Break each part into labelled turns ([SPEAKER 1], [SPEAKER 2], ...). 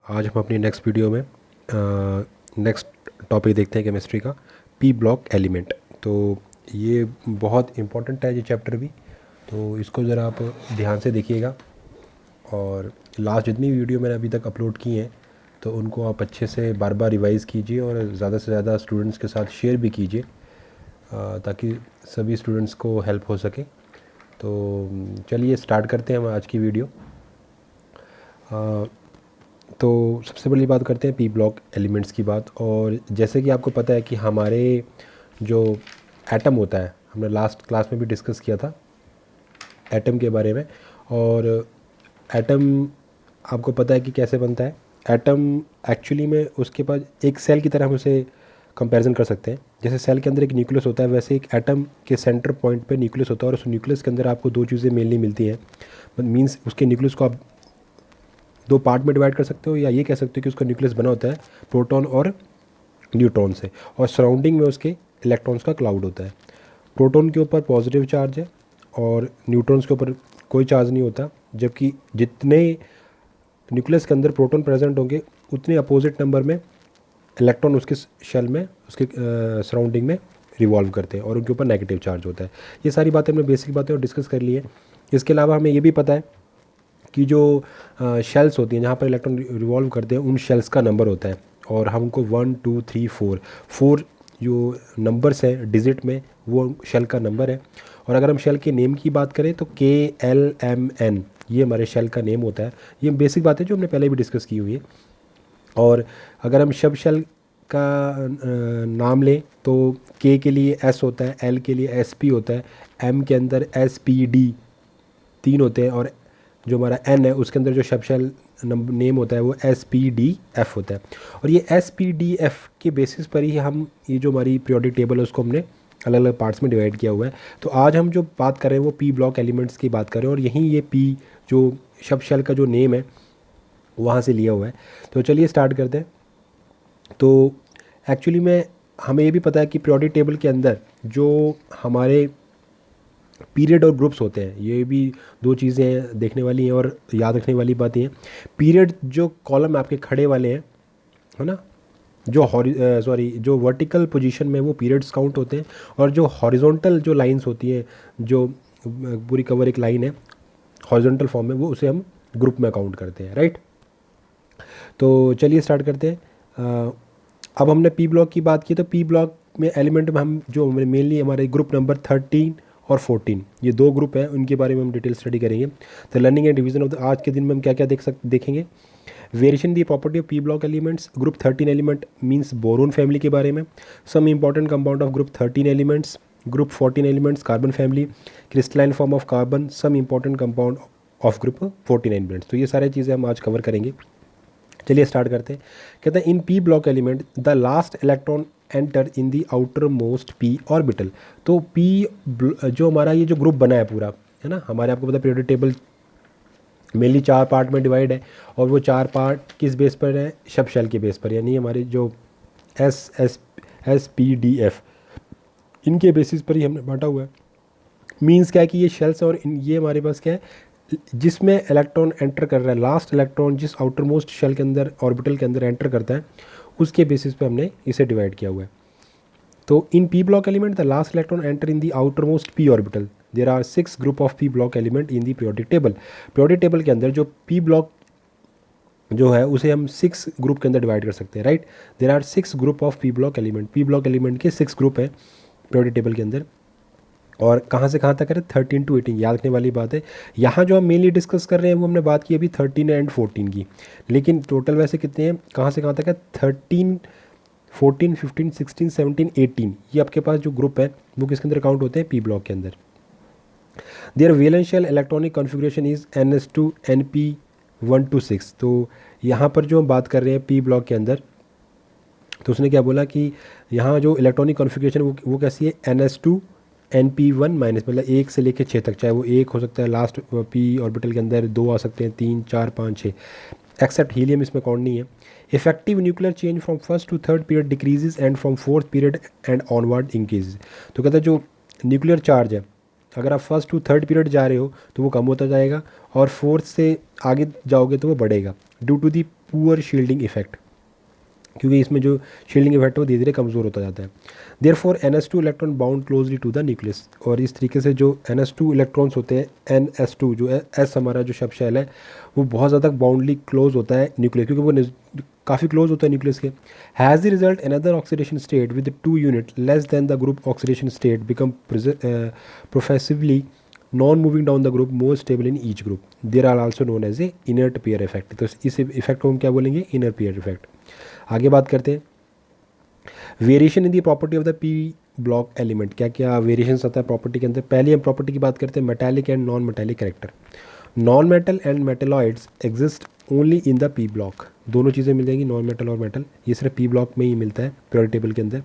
[SPEAKER 1] आज हम अपनी नेक्स्ट वीडियो में नेक्स्ट टॉपिक देखते हैं केमिस्ट्री का, पी ब्लॉक एलिमेंट। तो ये बहुत इम्पोर्टेंट है ये चैप्टर भी, तो इसको ज़रा आप ध्यान से देखिएगा। और लास्ट जितनी वीडियो मैंने अभी तक अपलोड की हैं तो उनको आप अच्छे से बार बार रिवाइज़ कीजिए और ज़्यादा से ज़्यादा स्टूडेंट्स के साथ शेयर भी कीजिए ताकि सभी स्टूडेंट्स को हेल्प हो सके। तो चलिए स्टार्ट करते हैं हम आज की वीडियो। तो सबसे पहली बात करते हैं पी ब्लॉक एलिमेंट्स की बात। और जैसे कि आपको पता है कि हमारे जो एटम होता है, हमने लास्ट क्लास में भी डिस्कस किया था एटम के बारे में। और एटम आपको पता है कि कैसे बनता है। एटम एक्चुअली में उसके पास एक सेल की तरह हम उसे कंपैरिजन कर सकते हैं। जैसे सेल के अंदर एक न्यूक्लियस होता है, वैसे एक एटम के सेंटर पॉइंट पे न्यूक्लियस होता है। और उस न्यूक्लियस के अंदर आपको दो चीज़ें मेनली मिलती हैं। मीन्स उसके न्यूक्लियस को आप दो पार्ट में डिवाइड कर सकते हो, या ये कह सकते हो कि उसका न्यूक्लियस बना होता है प्रोटॉन और न्यूट्रॉन से, और सराउंडिंग में उसके इलेक्ट्रॉन्स का क्लाउड होता है। प्रोटॉन के ऊपर पॉजिटिव चार्ज है और न्यूट्रॉन्स के ऊपर कोई चार्ज नहीं होता। जबकि जितने न्यूक्लियस के अंदर प्रोटॉन प्रेजेंट होंगे उतने अपोजिट नंबर में इलेक्ट्रॉन उसके शेल में, उसके सराउंडिंग में रिवॉल्व करते हैं और उनके ऊपर नेगेटिव चार्ज होता है। ये सारी बातें हमने बेसिक बातें और डिस्कस कर ली है। इसके अलावा हमें ये भी पता है कि जो शेल्स होती हैं जहाँ पर इलेक्ट्रॉन रिवॉल्व करते हैं, उन शेल्स का नंबर होता है। और हमको 1 2 3 4 जो नंबर्स हैं डिजिट में, वो शेल का नंबर है। और अगर हम शेल के नेम की बात करें तो KLMN ये हमारे शेल का नेम होता है। ये बेसिक बात है जो हमने पहले भी डिस्कस की हुई है। और अगर हम शब शेल का नाम लें तो के लिए S होता है, L के लिए SP होता है, M के अंदर SPD 3 होते हैं, और जो हमारा N है उसके अंदर जो शब शेल नेम होता है वो SPDF होता है। और ये SPDF के बेसिस पर ही हम ये जो हमारी पीरियोडिक टेबल है उसको हमने अलग अलग पार्ट्स में डिवाइड किया हुआ है। तो आज हम जो बात कर रहे हैं वो पी ब्लॉक एलिमेंट्स की बात कर रहे हैं, और यहीं ये पी जो शब शेल का जो नेम है वहाँ से लिया हुआ है। तो चलिए स्टार्ट करते हैं। तो एक्चुअली में हमें ये भी पता है कि पीरियोडिक टेबल के अंदर जो हमारे पीरियड और ग्रुप्स होते हैं, ये भी दो चीज़ें देखने वाली हैं और याद रखने वाली बातें हैं। पीरियड जो कॉलम आपके खड़े वाले हैं, है ना, जो वर्टिकल पोजीशन में वो पीरियड्स काउंट होते हैं। और जो हॉरिजॉन्टल जो लाइंस होती हैं, जो पूरी कवर एक लाइन है हॉरिजॉन्टल फॉर्म में, वो उसे हम ग्रुप में काउंट करते हैं, राइट। तो चलिए स्टार्ट करते हैं। अब हमने पी ब्लॉक की बात की, तो पी ब्लॉक में एलिमेंट में हम जो मेनली हमारे ग्रुप नंबर 13 और 14 ये दो ग्रुप हैं, उनके बारे में हम डिटेल स्टडी करेंगे। तो लर्निंग एंड डिवीजन ऑफ आज के दिन में हम क्या क्या देखेंगे। Variation the property of P block elements. Group 13 element means boron family के बारे में। Some important compound of group 13 elements. Group 14 elements carbon family, crystalline form of carbon, some important compound of group 14 elements. तो ये सारी चीज़ें हम आज cover करेंगे। चलिए स्टार्ट करते हैं। कहते हैं in P block element the last electron enter in the outer most P orbital. तो पी जो हमारा ये जो ग्रुप बना है पूरा, है ना, हमारे आपको पता है पीरियोडिक टेबल मेनली 4 पार्ट में डिवाइड है। और वो 4 पार्ट किस बेस पर है, शब शेल के बेस पर, यानी हमारे जो SPDF इनके बेसिस पर ही हमने बांटा हुआ है। मीन्स क्या है कि ये शेल्स और ये हमारे पास क्या है जिसमें इलेक्ट्रॉन एंटर कर रहा है, लास्ट इलेक्ट्रॉन जिस आउटर मोस्ट शेल के अंदर ऑर्बिटल के अंदर एंटर करता है, उसके बेसिस पे हमने इसे डिवाइड किया हुआ है। तो in P block element the last electron enter in the outer most P orbital. There are 6 group of P block element in the periodic table. Periodic table के अंदर जो पी ब्लॉक जो है उसे हम 6 ग्रुप के अंदर डिवाइड कर सकते हैं, right. There are 6 group of P block element. P block element के 6 ग्रुप हैं पीरियोडिक टेबल के अंदर। और कहाँ से कहाँ तक है, 13 to 18, याद रखने वाली बात है। यहाँ जो हम मेनली डिस्कस कर रहे हैं वो हमने बात की अभी 13 एंड 14 की, लेकिन टोटल वैसे कितने हैं, कहाँ से कहाँ तक है, 13 14 15 16 17 18, ये आपके पास जो ग्रुप है वो किसके अंदर काउंट होते हैं, पी ब्लॉक के अंदर। Their valence electronic configuration is NS2 NP1 to 6। तो यहाँ पर जो हम बात कर रहे हैं पी ब्लॉक के अंदर, तो उसने क्या बोला कि यहाँ जो इलेक्ट्रॉनिक कॉन्फ़िगरेशन वो कैसी है, NS2 NP1 माइनस, मतलब 1 से लेकर 6 तक। चाहे वो 1 हो सकता है लास्ट पी ऑर्बिटल के अंदर, 2 आ सकते हैं, 3 4 5 6, एक्सेप्ट हीलियम इसमें काउंट नहीं है। Effective nuclear change from first to third period decreases and from fourth period and onward increases. तो कहता है जो न्यूक्लियर चार्ज है, अगर आप फर्स्ट टू थर्ड पीरियड जा रहे हो तो वो कम होता जाएगा, और फोर्थ से आगे जाओगे तो वो बढ़ेगा due to the poor shielding effect, क्योंकि इसमें जो शील्डिंग इफेक्ट है वो धीरे धीरे कमज़ोर होता जाता है। Therefore NS2 electron bound closely to the nucleus, और इस तरीके से जो NS2 इलेक्ट्रॉन्स होते हैं, NS2 जो एस हमारा जो शब्द शैल है वो बहुत ज़्यादा बाउंडली क्लोज होता है न्यूक्लियस, क्योंकि वो काफ़ी क्लोज होता है न्यूक्लियस के। Has the result another oxidation state with 2 unit less than the group oxidation state become progressively non moving down the group more stable in each group, there are also known as a inert pair effect. तो इस effect को हम क्या बोलेंगे? Inner pair effect. आगे बात करते हैं variation in the property of the p block element. क्या क्या वेरिएशंस आता है प्रॉपर्टी के अंदर? पहले हम प्रॉपर्टी की बात करते हैं metallic and non metallic character. Non metal and metalloids exist only in the p block. दोनों चीज़ें मिल जाएंगी, नॉन मेटल और मेटल, ये सिर्फ पी ब्लॉक में ही मिलता है पीरियोडिक टेबल के अंदर।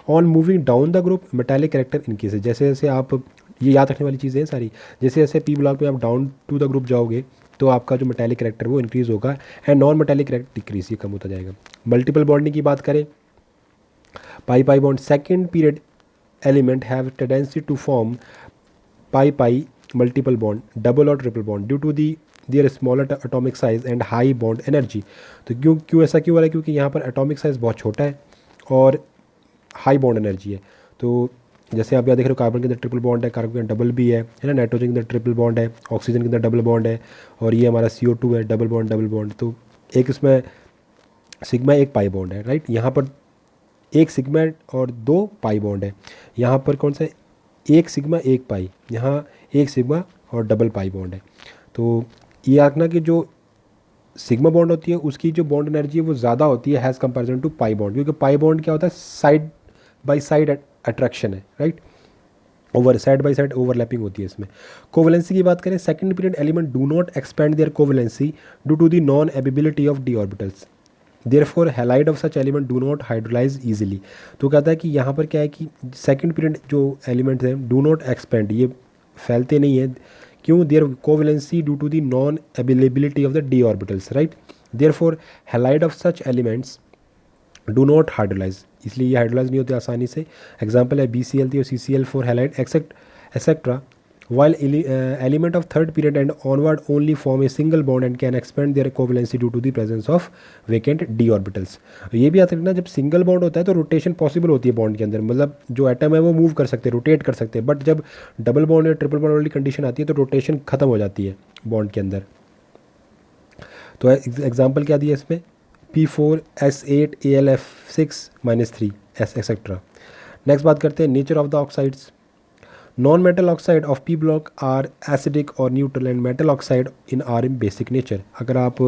[SPEAKER 1] On moving down the group metallic character increase, जैसे जैसे आप, ये याद रखने वाली चीज़ें हैं सारी, जैसे जैसे पी ब्लॉक में आप डाउन टू द ग्रुप जाओगे तो आपका जो मेटालिक कैरेक्टर वो इंक्रीज़ होगा and non metallic character decrease, ये कम होता जाएगा। मल्टीपल बॉन्डिंग की बात करें, pi pi bond second period element have tendency to form pi pi multiple bond, double और triple bond due to the their smaller atomic size and high bond energy. तो क्यों क्यों ऐसा क्यों हो रहा है? क्योंकि यहाँ पर एटॉमिक साइज बहुत छोटा है और हाई बॉन्ड एनर्जी है। तो जैसे आप यहाँ देख रहे हो कार्बन के अंदर ट्रिपल बॉन्ड है, कार्बन के अंदर डबल भी है ना, नाइट्रोजन के अंदर ट्रिपल बॉन्ड है, ऑक्सीजन के अंदर डबल बॉन्ड है, और ये हमारा CO2 है, डबल बॉन्ड डबल बॉन्ड। तो एक इसमें सिग्मा एक पाई बॉन्ड है, राइट। यहाँ पर एक सिग्मा और 2 पाई बॉन्ड है, यहाँ पर कौन सा है? एक सिग्मा एक पाई, यहाँ एक सिग्मा और डबल पाई बॉन्ड है। तो ये आंकना कि जो सिग्मा बॉन्ड होती है उसकी जो बॉन्ड एनर्जी है वो ज़्यादा होती है has comparison to pi bond, क्योंकि पाई बॉन्ड क्या होता है? साइड बाई साइड अट्रैक्शन है, right. Side by side overlapping होती है इसमें। कोवलेंसी की बात करें, second period element do not expand their covalency due to the non ability of d orbitals, therefore halide of such element do not hydrolyse easily. तो कहता है कि यहाँ पर क्या है कि सेकंड पीरियड जो एलिमेंट्स हैं डू नॉट एक्सपेंड, ये फैलते नहीं है, क्यों? Their covalency due to the non availability of the d orbitals, right. Therefore halide of such elements do not hydrolyse, इसलिए ये हाइड्रोलाइज नहीं होते आसानी से। एग्जाम्पल है BCl3 और CCl4 halide etcetera, while element of third period and onward only form a single bond and can expand their covalency due to the presence of vacant d orbitals। ये भी याद रखना, जब सिंगल बॉन्ड होता है तो rotation possible होती है बॉन्ड के अंदर, मतलब जो एटम है वो मूव कर सकते हैं, रोटेट कर सकते हैं, बट जब डबल बॉन्ड या ट्रिपल बॉन्ड वाली कंडीशन आती है तो रोटेशन खत्म हो जाती है बॉन्ड के अंदर। तो एग्जाम्पल क्या दिया इसमें? P4S8AlF6-3 etcetera. नेक्स्ट बात करते हैं nature of the oxides. Non metal oxide of P block are acidic और neutral and metal oxide in are in basic nature. अगर आप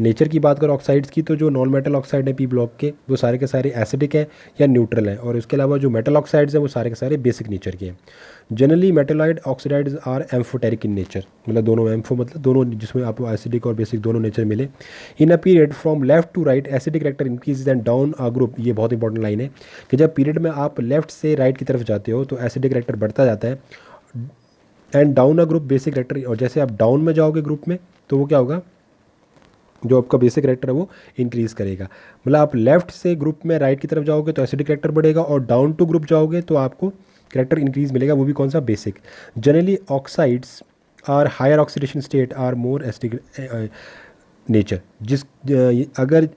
[SPEAKER 1] नेचर की बात करो ऑक्साइड्स की, तो जो नॉन मेटल ऑक्साइड है पी ब्लॉक के वो सारे के सारे एसिडिक हैं या न्यूट्रल हैं, और इसके अलावा जो मेटल ऑक्साइड्स हैं वो सारे के सारे बेसिक नेचर के हैं। Generally metalloid oxides are amphoteric in nature, मतलब दोनों एम्फो मतलब दोनों, जिसमें आपको एसिडिक और बेसिक दोनों नेचर मिले। In a period from left to right acidic character increase and down a group. ये बहुत इंपॉर्टेंट लाइन है कि जब पीरियड में आप लेफ्ट से राइट की तरफ जाते हो तो एसिडिक कैरेक्टर बढ़ता जाता है, and down a group basic character, और जैसे आप डाउन में जाओगे ग्रुप में तो वो क्या होगा? जो आपका बेसिक कैरेक्टर है वो इंक्रीज़ करेगा। मतलब आप लेफ्ट से ग्रुप में राइट की तरफ जाओगे तो एसिडिक कैरेक्टर बढ़ेगा, और डाउन टू ग्रुप जाओगे तो आपको कैरेक्टर इंक्रीज मिलेगा, वो भी कौन सा? Basic. Generally oxides are higher oxidation state are more acidic nature. अगर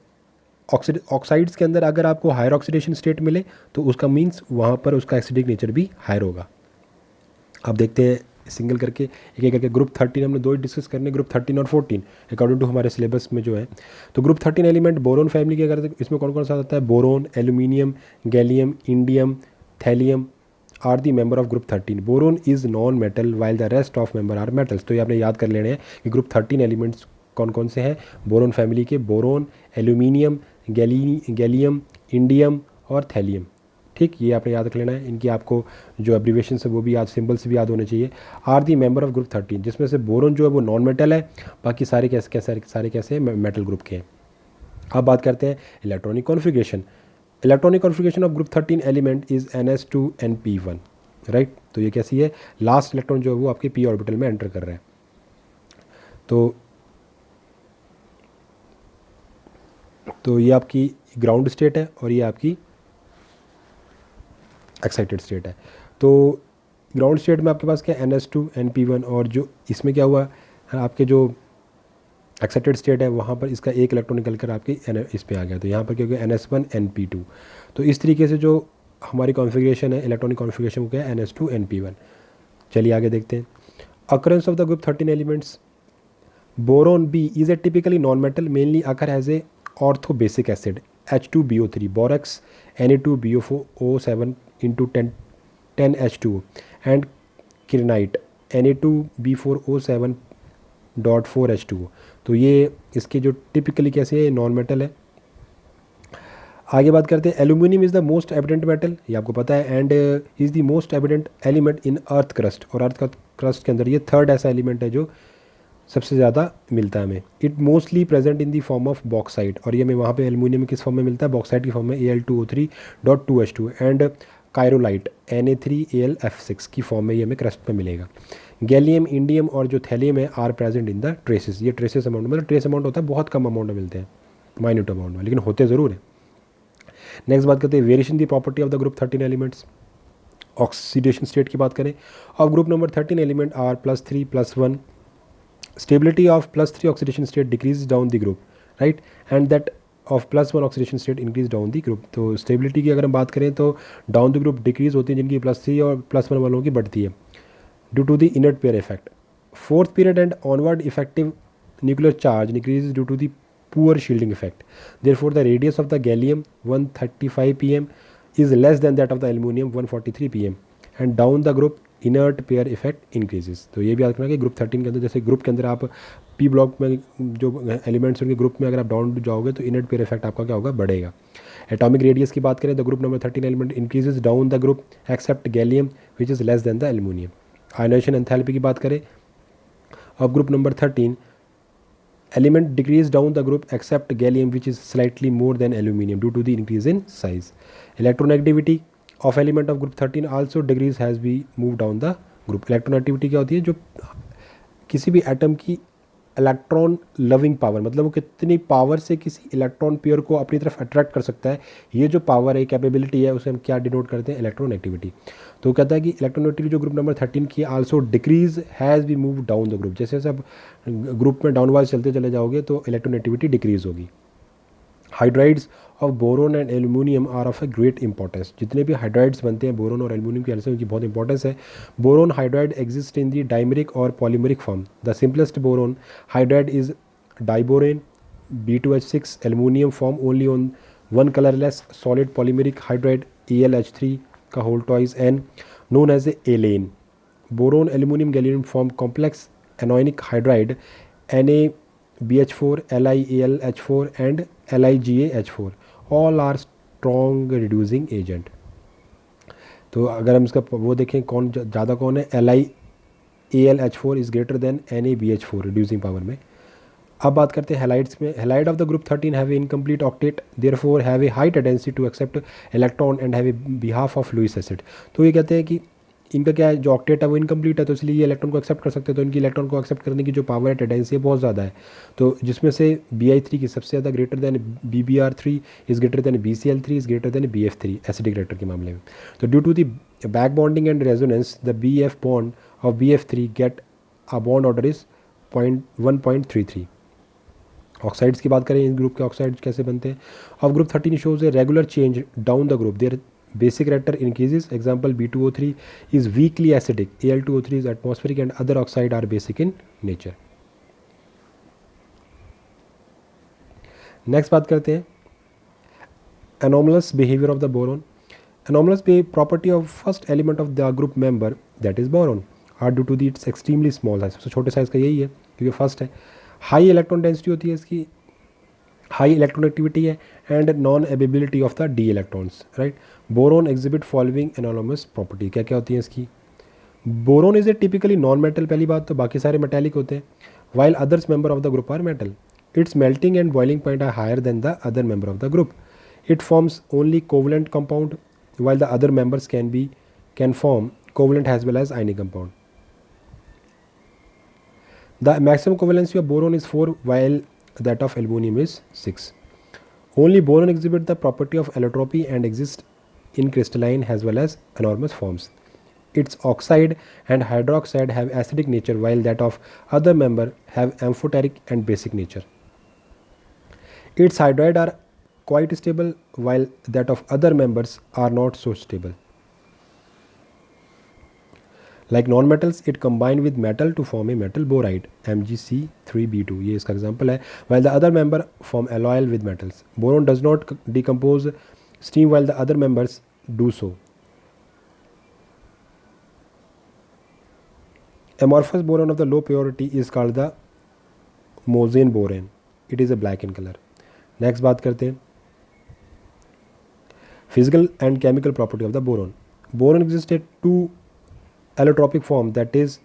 [SPEAKER 1] ऑक्साइड्स के अंदर अगर आपको हायर ऑक्सीडेशन स्टेट मिले तो उसका मीन्स वहाँ पर उसका एसिडिक नेचर भी हायर होगा। आप देखते हैं सिंगल करके एक एक करके। ग्रुप 13 हमने दो ही डिस्कस करने, ग्रुप 13 और 14 अकॉर्डिंग टू हमारे सिलेबस में जो है। तो ग्रुप 13 एलिमेंट बोरोन फैमिली की अगर इसमें कौन कौन सा आता है? Boron, aluminium, gallium, indium, thallium are the member of group 13। Boron is non metal while the rest of member are metals. तो ये आपने याद कर लेने हैं कि ग्रुप 13 एलिमेंट्स कौन कौन से हैं बोरोन फैमिली के? बोरोन, एल्यूमिनियम, गैलियम, इंडियम और थैलियम। ठीक, ये आपने याद रख लेना है। इनकी आपको जो एब्रीवेशन है वो भी याद, सिंबल्स भी याद होने चाहिए। Are the member of group 13, जिसमें से बोरोन जो है वो नॉन मेटल है, बाकी सारे कैसे मेटल ग्रुप के हैं। अब बात करते हैं electronic configuration. Electronic configuration of group 13 element is NS2NP1, right. तो ये कैसी है? लास्ट इलेक्ट्रॉन जो है वो आपके p ऑर्बिटल में एंटर कर रहा है। तो ये आपकी ग्राउंड स्टेट है और ये आपकी एक्साइटेड स्टेट है। तो ग्राउंड स्टेट में आपके पास क्या? NS2NP1, और जो इसमें क्या हुआ आपके जो एक्साइटेड स्टेट है वहाँ पर इसका एक इलेक्ट्रॉन निकल कर आपके इस पे आ गया, तो यहाँ पर क्या हो गया NS1 NP2। तो इस तरीके से जो हमारी कॉन्फ़िगरेशन है इलेक्ट्रॉनिक कॉन्फ़िगरेशन वो क्या है NS2 NP1। चलिए आगे देखते हैं। Occurrence of the group 13 elements. Boron B is a typically non-metal mainly occur as a orthobasic acid H2BO3 borax Na2BO7 into 10H2O and किरनाइट Na2B4O7.4H2O। तो ये इसके जो टिपिकली कैसे है नॉन मेटल है। आगे बात करते हैं aluminium is the most evident metal, ये आपको पता है, and is the most evident element in earth crust, और अर्थ क्रस्ट के अंदर ये थर्ड ऐसा एलिमेंट है जो सबसे ज़्यादा मिलता है हमें। It mostly present in the form of bauxite, और ये हमें वहाँ पे एल्यूमिनियम किस फॉर्म में मिलता है बॉक्साइट की फॉर्म में Al2O3.2H2 एंड कायरोलाइट Na3AlF6 की फॉर्म में ये हमें क्रस्ट में मिलेगा। गैलियम इंडियम और जो थैलियम है are present in the traces, ये ट्रेसेस अमाउंट मतलब ट्रेस अमाउंट होता है बहुत कम अमाउंट में मिलते हैं, माइन्यूट अमाउंट में, लेकिन होते ज़रूर है। नेक्स्ट बात करते हैं variation the property of the group 13 elements. Oxidation state की बात करें of group number 13 element are +3+1 stability of +3 oxidation state decreases down the group, right, and that of +1 oxidation state increase down the group। तो stability की अगर हम बात करें तो डाउन द ग्रुप डिक्रीज होती है जिनकी +3 और +1 वालों की बढ़ती है due to the inert pair effect. Fourth period and onward effective nuclear charge decrease due to the poor shielding effect. Therefore the radius of the gallium 135 pm is less than that of the aluminum 143 pm and down the group inert pair effect increases. तो ये भी याद रखना कि group 13 के अंदर जैसे group के अंदर आप पी ब्लॉक में जो एलिमेंट्स होंगे ग्रुप में अगर आप डाउन जाओगे तो इनर्ट पेयर इफेक्ट आपका क्या होगा बढ़ेगा। एटॉमिक रेडियस की बात करें the group number 13 element increases down the group except gallium which is less than the aluminium. Ionization enthalpy की बात करें अब group number 13 element decrease down the group except gallium which is slightly more than aluminum due to the increase in size। electronegativity of element of group 13 also degrees has been moved down the group। electronegativity क्या होती है जो किसी भी atom की electron loving power, मतलब वो कितनी पावर से किसी इलेक्ट्रॉन पेयर को अपनी तरफ अट्रैक्ट कर सकता है, ये जो पावर है कैपेबिलिटी है उसे हम क्या डिनोट करते हैं इलेक्ट्रोनेगेटिविटी। तो कहता है कि इलेक्ट्रोनेगेटिविटी जो ग्रुप नंबर 13 की also decrease has be move down the group, जैसे जैसे आप ग्रुप में डाउनवाइज चलते चले जाओगे तो इलेक्ट्रोनेगेटिविटी डिक्रीज होगी। Hydrides of boron and aluminium are of a great importance, जितने भी हाइड्राइड्स बनते हैं बोरोन और एल्यूमिनियम की अलग उनकी बहुत इंपॉर्टेंस है। Boron hydride exist in the dimeric और polymeric form. The simplest boron hydride is diborane B2H6 aluminium form only on one colourless solid polymeric hydride AlH3 का whole twice N known as a alane. Boron aluminium gallium form complex anionic hydride NaBH4 LiAlH4 and LiGaH4 all are strong reducing agent। तो अगर हम इसका वो देखें कौन ज़्यादा कौन है LiAlH4 is greater than NaBH4 reducing power में। अब बात करते हैं हेलाइड्स में। Halide of the group 13 have a incomplete octet therefore have a high tendency to accept electron and have a behalf of Lewis acid. तो ये कहते हैं कि इनका क्या है जो ऑक्टेट है वो इनकम्प्लीट है, तो इसलिए ये इलेक्ट्रॉन को एक्सेप्ट कर सकते हैं, तो इनकी इलेक्ट्रॉन को एक्सेप्ट करने की जो पावर है टेंडेंसी है बहुत ज़्यादा है। तो जिसमें से Bi3 की सबसे ज़्यादा greater than BBr3 is greater than BCl3 is greater than BF3 acidic reactor के मामले में। तो due to the back bonding and resonance the BF bond of BF3 get a bond order is 1.33। Oxides की बात करें इस group के oxides कैसे बनते हैं। Of group 13 shows a regular change down the group their basic reactor increases, example B2O3 is weakly acidic, Al2O3 is atmospheric and other oxide are basic in nature। Next बात करते हैं anomalous behavior of the boron। anomalous property of first element of the group member that is boron are due to the its extremely small size। सबसे छोटे size का यही है क्योंकि first है। हाई इलेक्ट्रॉन डेंसिटी होती है इसकी, हाई इलेक्ट्रोनेगेटिविटी है and non ability of the d electrons, right. Boron exhibit following anomalous property, क्या क्या होती है इसकी। Boron is a typically non metal, पहली बात तो बाकी सारे मेटेलिक होते हैं, while others member of the group are metal. Its melting and boiling point are higher than the other member of the group. It forms only covalent compound while the other members can form covalent as well as ionic compound. The maximum covalency of boron is 4 while that of aluminum is 6। Only boron exhibit the property of allotropy and exist in crystalline as well as enormous forms। Its oxide and hydroxide have acidic nature, while that of other member have amphoteric and basic nature. Its hydride are quite stable, while that of other members are not so stable. Like non-metals, it combine with metal to form a metal boride, MgC3b2. ये इसका example है. While the other member form alloy with metals. Boron does not decompose steam, while the other members do so. Amorphous boron of the low purity is called the Mosaine boron. It is a black in color. Next बात करते हैं physical and chemical property of the boron. Boron exists at two allotropic form, that is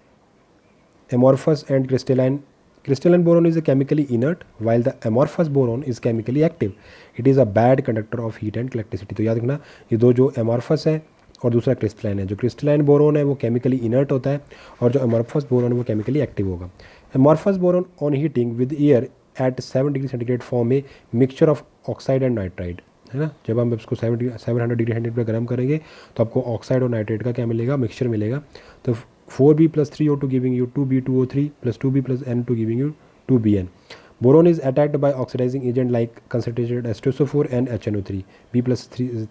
[SPEAKER 1] amorphous and crystalline. Crystalline boron is chemically inert, while the amorphous boron is chemically active. It is a bad conductor of heat and electricity. तो याद रखना ये दो, जो amorphous है और दूसरा crystalline है. जो क्रिस्टलाइन बोरोन है वो केमिकली इनर्ट होता है, और जो अमॉर्फस बोरोन है वो केमिकली एक्टिव होगा. Amorphous boron on heating with air at 7 degree centigrade form a mixture of oxide and nitride, है ना. जब हम इसको 700 डिग्री सेंटीग्रेड पर गर्म करेंगे तो आपको ऑक्साइड और नाइट्रेट का क्या मिलेगा, मिक्सचर मिलेगा. तो 4b + 3o2 giving you 2b2o3 + 2b + n2 giving you 2bn. Boron is attacked by oxidizing agent like concentrated H2SO4 and HNO3. B +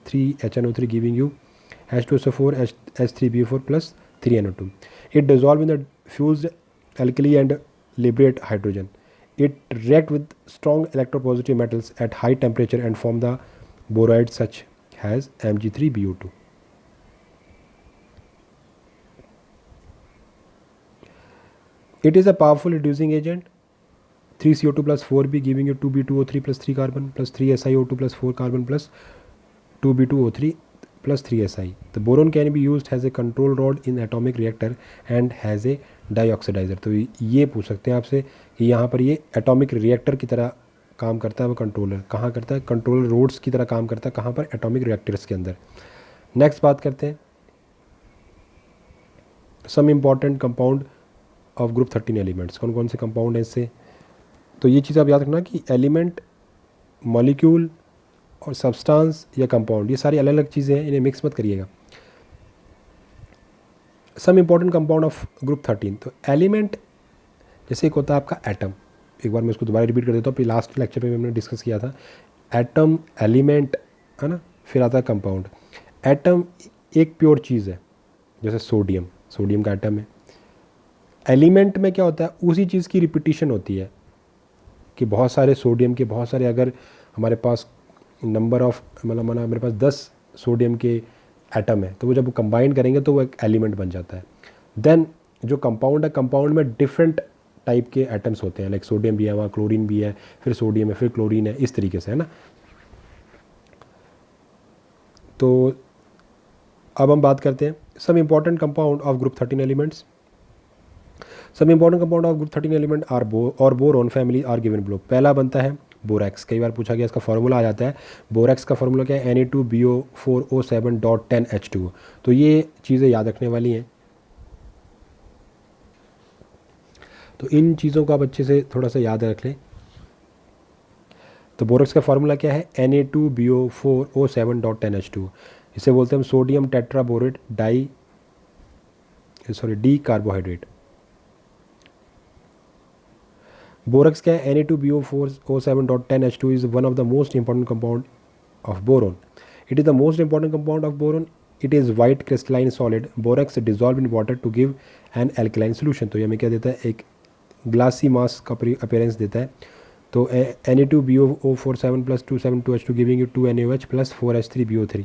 [SPEAKER 1] 3 HNO3 giving you H2SO4 H3BO4 + 3NO2. It dissolves in the fused alkali and liberate hydrogen. It reacts with strong electropositive metals at high temperature and form the boroids such as Mg3BO2. It is a powerful reducing agent. 3CO2 + 4b giving you 2b2o3 + 3 carbon + 3 SiO2 + 4 carbon + 2b2o3 + 3 Si. The boron can be used as a control rod in atomic reactor and has a dioxidizer. तो ये पूछ सकते हैं आपसे कि यहाँ पर ये एटॉमिक रिएक्टर की तरह काम करता है, वो कंट्रोलर कहाँ करता है, कंट्रोल रोड्स की तरह काम करता है, कहाँ पर, एटॉमिक रिएक्टर्स के अंदर. नेक्स्ट बात करते हैं some important compound of group 13 elements. कौन कौन से कंपाउंड हैं इससे. तो ये चीज़ आप याद रखना कि एलिमेंट, मॉलिक्यूल और सब्सटेंस या कंपाउंड, ये सारी अलग अलग चीज़ें हैं, इन्हें मिक्स मत करिएगा. Some important compound of group 13. तो एलिमेंट जैसे एक होता है आपका एटम. एक बार मैं इसको दोबारा रिपीट कर देता हूँ, लास्ट लेक्चर पे हमने डिस्कस किया था. एटम, एलिमेंट, है ना, फिर आता है कंपाउंड. एटम एक प्योर चीज़ है, जैसे सोडियम, सोडियम का एटम है. एलिमेंट में क्या होता है, उसी चीज़ की रिपीटिशन होती है कि बहुत सारे सोडियम के, बहुत सारे, अगर हमारे पास नंबर ऑफ, मतलब माना मेरे पास 10 सोडियम के एटम है, तो वो जब वो कंबाइन करेंगे तो वो एक एलिमेंट बन जाता है. देन जो कंपाउंड है, कंपाउंड में डिफरेंट टाइप के एटम्स होते हैं, लाइक सोडियम भी है, वहाँ क्लोरीन भी है, फिर सोडियम है, फिर क्लोरीन है, इस तरीके से, है ना. तो अब हम बात करते हैं some important compound of group 13 elements. Some important compound of group 13 element are boron family are given below. पहला बनता है बोरैक्स. कई बार पूछा गया, इसका फार्मूला आ जाता है. बोरैक्स का फार्मूला क्या है, Na2BO4O7.10H2O. तो ये चीज़ें याद रखने वाली हैं. तो इन चीज़ों को आप अच्छे से थोड़ा सा याद रख लें. तो बोरैक्स का फार्मूला क्या है, Na2BO4O7.10H2O. इसे बोलते हैं हम sodium tetraborate D carbohydrate. Borax क्या है, Na2BO4O7.10H2 is one of the most important compound of boron. It is the most important compound of boron. It is white crystalline solid. Borax dissolved in water to give an alkaline solution. तो ये हमें क्या देता है, एक glassy मास का appearance देता है. तो Na2BO47 + 272H2 giving you 2NaOH + 4H3BO3.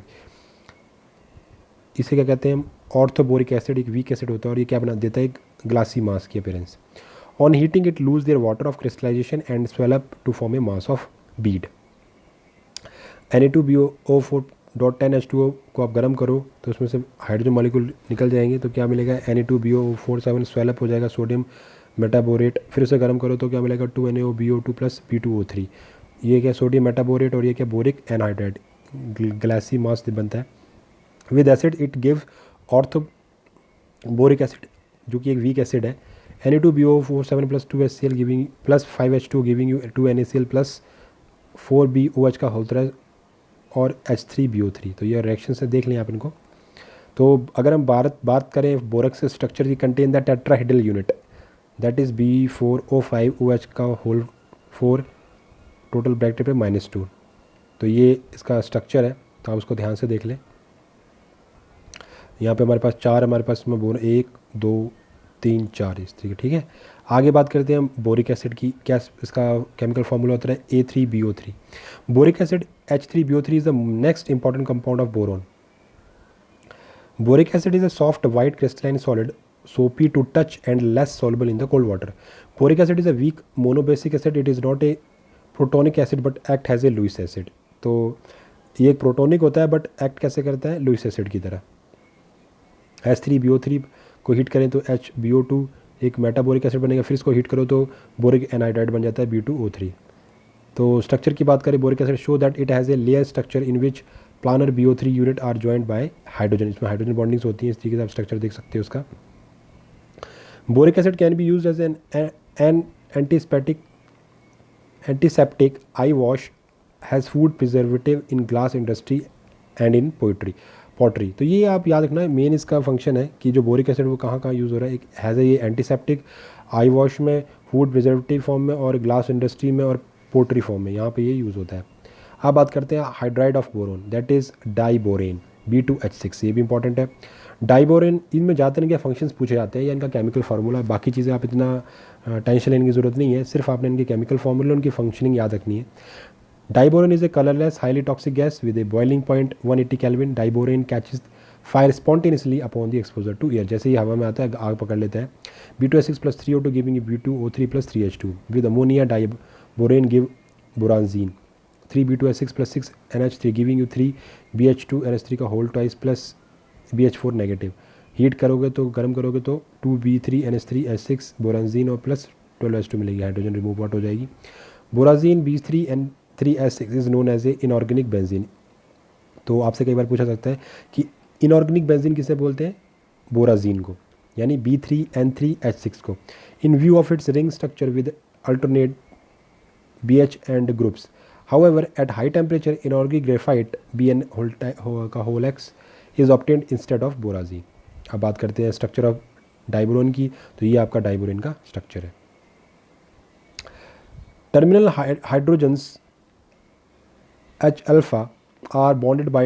[SPEAKER 1] इसे क्या कहते हैं हम, ऑर्थोबोरिक एसिड. एक वीक एसिड होता है और ये क्या बना देता है, एक ग्लासी मास की appearance. On heating, it lose their water of crystallization and swell up to form a mass of bead. Na2BO4.10H2O को आप गर्म करो तो उसमें से हाइड्रोजन मॉलिक्यूल निकल जाएंगे. तो क्या मिलेगा, Na2BO47 स्वेल अप हो जाएगा, सोडियम मेटाबोरेट. फिर उसे गर्म करो तो क्या मिलेगा, 2NaOBO2 + B2O3. ये क्या, सोडियम मेटाबोरेट, और ये क्या, बोरिक एनहाइड्राइड, ग्लासी मास बनता है. With acid it give orthoboric acid, जो कि एक वीक एसिड है. Na2BO47 + 2HCl giving + 5H2 giving you 2NaCl + 4BOH का होल तरह और H3BO3. तो ये रिएक्शन से देख लें आप इनको. तो अगर हम बात करें बोरक्स स्ट्रक्चर की, contain the tetrahedral unit that is B4O5OH का होल 4 टोटल ब्रैकेट पे -2। तो ये इसका स्ट्रक्चर है, तो आप उसको ध्यान से देख लें। यहाँ पे हमारे पास 4, हमारे पास में बोर 1 2 3 4 इस तरीके, ठीक है। आगे बात करते हैं हम बोरिक एसिड की। क्या इसका केमिकल फार्मूला होता है? A3BO3। Boric acid H3BO3 is the next important compound of boron. Boric acid is a soft white crystalline solid, soapy to touch and less soluble in the cold water. Boric acid is a weak monobasic acid. It is not a protonic acid but act as a Lewis acid. तो ये एक protonic होता है but act कैसे करता है? Lewis acid की तरह। H3BO3 को हीट करें तो HBO2 एक मेटाबोरिक एसिड बनेगा, फिर इसको हीट करो तो बोरिक एनाइड्राइड बन जाता है B2O3। तो स्ट्रक्चर की बात करें, boric acid show that it has a layer structure in which planar BO3 unit are joint by hydrogen. इसमें हाइड्रोजन बॉन्डिंग्स होती हैं, इस तरीके से आप स्ट्रक्चर देख सकते हो उसका। Boric acid can be used as an antiseptic, eye wash, has food preservative in glass industry and in pottery. तो ये आप याद रखना है, मेन इसका फंक्शन है कि जो बोरिक एसिड वो कहाँ कहाँ यूज़ हो रहा है। एक हैज़ ए ये एंटीसेप्टिक, आई वॉश में, फूड प्रिजर्वेटिव फॉर्म में, और ग्लास इंडस्ट्री में और पोट्री फॉर्म में, यहाँ पे ये यूज़ होता है। अब बात करते हैं hydride of boron that is diborane B2H6। ये भी इंपॉर्टेंट है। डाइबोरेन, इनमें ज़्यादातर इनके फंक्शंस पूछे जाते हैं या इनका केमिकल फार्मूला। बाकी चीज़ें आप इतना टेंशन लेने की ज़रूरत नहीं है, सिर्फ आपने इनके केमिकल फार्मूला, उनकी फंक्शनिंग याद रखनी है। Diborane is a colourless highly toxic gas with a boiling point 180 kelvin. Diborane catches fire spontaneously upon the exposure to air. जैसे ही हवा में आता है आग पकड़ लेता है। B2H6 + 3O2 giving B2O3 + 3H2 with ammonia. Diborane give borazine 3B2H6 + 6NH3 giving you 3BH2NH3 का whole twice plus BH4 negative. Heat करोगे तो गर्म करोगे तो 2B3NH3H6 बोरानजीन और प्लस 12H2 मिलेगी, हाइड्रोजन रिमूव आउट हो जाएगी। Borazine B3N3H6 is known as a inorganic benzene. तो आपसे कई बार पूछा सकता है कि इनऑर्गेनिक बेंजीन किसे बोलते हैं? बोराजीन को, यानी B3N3H6 को। इन view of its ring structure with alternate BH and groups. However, at high temperature, inorganic graphite Bn का whole X is obtained instead of बोराजीन। अब बात करते हैं स्ट्रक्चर ऑफ डाइबोरेन की। तो ये आपका डाइबोरेन का स्ट्रक्चर है। Terminal hydrogens H alpha are bonded by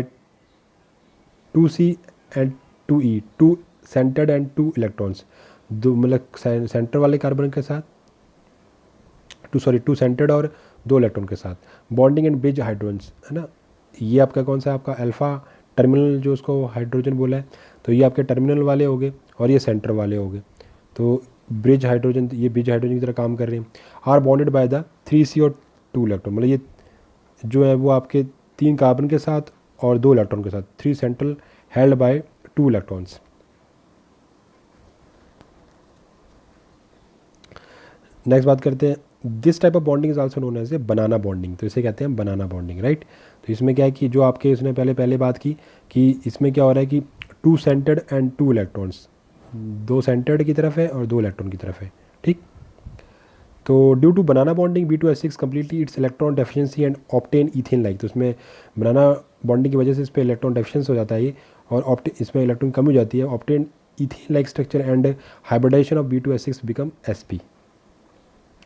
[SPEAKER 1] 2C and 2E, 2 centred and 2 electrons. दो मतलब सेंटर वाले कार्बन के साथ 2 सेंटर्ड और 2 इलेक्ट्रॉन के साथ। बॉन्डिंग एंड ब्रिज हाइड्रोजन्स, है ना। ये आपका कौन सा? आपका अल्फ़ा टर्मिनल, जो उसको हाइड्रोजन बोला है। तो ये आपके टर्मिनल वाले हो गए और ये सेंटर वाले हो गए। तो ब्रिज हाइड्रोजन, ये ब्रिज हाइड्रोजन की तरह काम कर रहे हैं। Are bonded by the 3C और 2 इलेक्ट्रॉन। मतलब ये जो है वो आपके 3 कार्बन के साथ और 2 इलेक्ट्रॉन के साथ। 3 central held by 2 electrons. Next बात करते हैं, this type of bonding is also known as a banana bonding. तो इसे कहते हैं बनाना बॉन्डिंग, राइट। तो इसमें क्या है कि जो आपके इसने पहले बात की कि इसमें क्या हो रहा है कि 2 सेंटर्ड एंड 2 इलेक्ट्रॉन्स, 2 सेंटर्ड की तरफ है और 2 इलेक्ट्रॉन की तरफ है, ठीक। तो due to banana bonding B2H6 completely its electron deficiency and obtain ethane like. तो इसमें बनाना बॉन्डिंग की वजह से इस पर इलेक्ट्रॉन डेफिशिएंसी हो जाता है ये, और इसमें इलेक्ट्रॉन कम हो जाती है। Obtain ethane like structure and hybridisation of B2H6 become Sp।